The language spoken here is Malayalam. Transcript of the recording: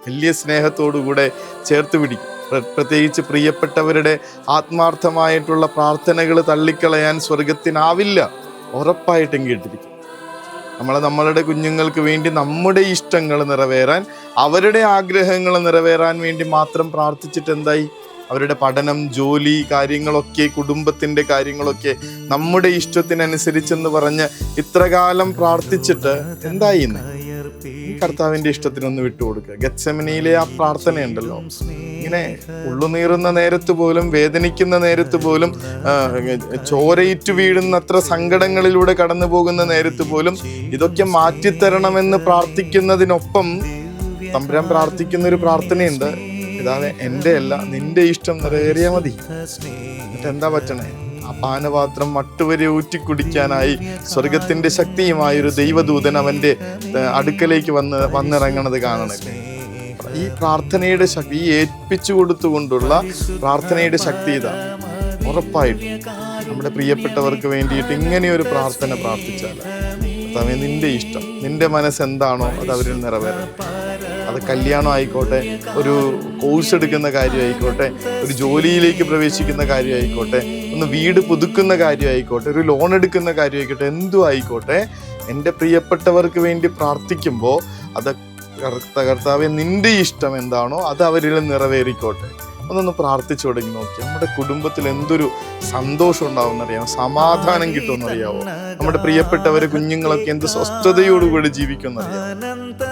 വലിയ സ്നേഹത്തോടുകൂടെ ചേർത്ത് പിടിക്കും. പ്രത്യേകിച്ച് പ്രിയപ്പെട്ടവരുടെ ആത്മാർത്ഥമായിട്ടുള്ള പ്രാർത്ഥനകൾ തള്ളിക്കളയാൻ സ്വർഗത്തിനാവില്ല, ഉറപ്പായിട്ടും കേട്ടിരിക്കും. നമ്മളുടെ കുഞ്ഞുങ്ങൾക്ക് വേണ്ടി നമ്മുടെ ഇഷ്ടങ്ങൾ നിറവേറാൻ, അവരുടെ ആഗ്രഹങ്ങൾ നിറവേറാൻ വേണ്ടി മാത്രം പ്രാർത്ഥിച്ചിട്ട് എന്തായി? അവരുടെ പഠനം, ജോലി കാര്യങ്ങളൊക്കെ, കുടുംബത്തിൻ്റെ കാര്യങ്ങളൊക്കെ നമ്മുടെ ഇഷ്ടത്തിനനുസരിച്ചെന്ന് പറഞ്ഞ് ഇത്രകാലം പ്രാർത്ഥിച്ചിട്ട് എന്തായി? കർത്താവിൻ്റെ ഇഷ്ടത്തിനൊന്ന് വിട്ടുകൊടുക്കുക. ഗെത്സമനിയിലെ ആ പ്രാർത്ഥനയുണ്ടല്ലോ, ഇങ്ങനെ ഉള്ളുനീറുന്ന നേരത്ത് പോലും, വേദനിക്കുന്ന നേരത്ത് പോലും, ചോരയിറ്റ് വീഴുന്നത്ര സങ്കടങ്ങളിലൂടെ കടന്നു പോകുന്ന നേരത്ത് പോലും ഇതൊക്കെ മാറ്റിത്തരണമെന്ന് പ്രാർത്ഥിക്കുന്നതിനൊപ്പം തമ്പുരാൻ പ്രാർത്ഥിക്കുന്ന ഒരു പ്രാർത്ഥനയുണ്ട്. ഇതാണ്, എൻ്റെ അല്ല നിന്റെ ഇഷ്ടം നിറവേറിയാൽ മതി. എന്നിട്ട് എന്താ പറ്റണേ? ആ പാനപാത്രം മട്ടുവരെ ഊറ്റി കുടിക്കാനായി സ്വർഗത്തിന്റെ ശക്തിയുമായൊരു ദൈവദൂതൻ അവന്റെ അടുക്കലേക്ക് വന്നിറങ്ങണത് കാണണല്ലേ. ഈ പ്രാർത്ഥനയുടെ ശക്തി, ഈ ഏൽപ്പിച്ചു കൊടുത്തുകൊണ്ടുള്ള പ്രാർത്ഥനയുടെ ശക്തി ഇതാണ്. ഉറപ്പായിട്ടും നമ്മുടെ പ്രിയപ്പെട്ടവർക്ക് വേണ്ടിയിട്ട് ഇങ്ങനെയൊരു പ്രാർത്ഥന പ്രാർത്ഥിച്ചാൽ, കർത്താവേ നിന്റെ ഇഷ്ടം, നിന്റെ മനസ്സെന്താണോ അത് അവരിൽ നിറവേറണം. അത് കല്യാണം ആയിക്കോട്ടെ, ഒരു കോഴ്സ് എടുക്കുന്ന കാര്യമായിക്കോട്ടെ, ഒരു ജോലിയിലേക്ക് പ്രവേശിക്കുന്ന കാര്യമായിക്കോട്ടെ, ഒന്ന് വീട് പുതുക്കുന്ന കാര്യമായിക്കോട്ടെ, ഒരു ലോൺ എടുക്കുന്ന കാര്യമായിക്കോട്ടെ, എന്തും ആയിക്കോട്ടെ, എൻ്റെ പ്രിയപ്പെട്ടവർക്ക് വേണ്ടി പ്രാർത്ഥിക്കുമ്പോൾ അത് കർത്താവേ നിന്റെ ഇഷ്ടം എന്താണോ അത് അവരിൽ നിറവേറിക്കോട്ടെ. ഒന്നൊന്ന് പ്രാർത്ഥിച്ചു തുടങ്ങി നോക്കി, നമ്മുടെ കുടുംബത്തിൽ എന്തൊരു സന്തോഷം ഉണ്ടാവുമെന്നറിയാമോ, സമാധാനം കിട്ടുമെന്നറിയാവോ, നമ്മുടെ പ്രിയപ്പെട്ടവരെ കുഞ്ഞുങ്ങളൊക്കെ എന്ത് സ്വസ്ഥതയോടുകൂടി ജീവിക്കുമെന്നറിയാമോ.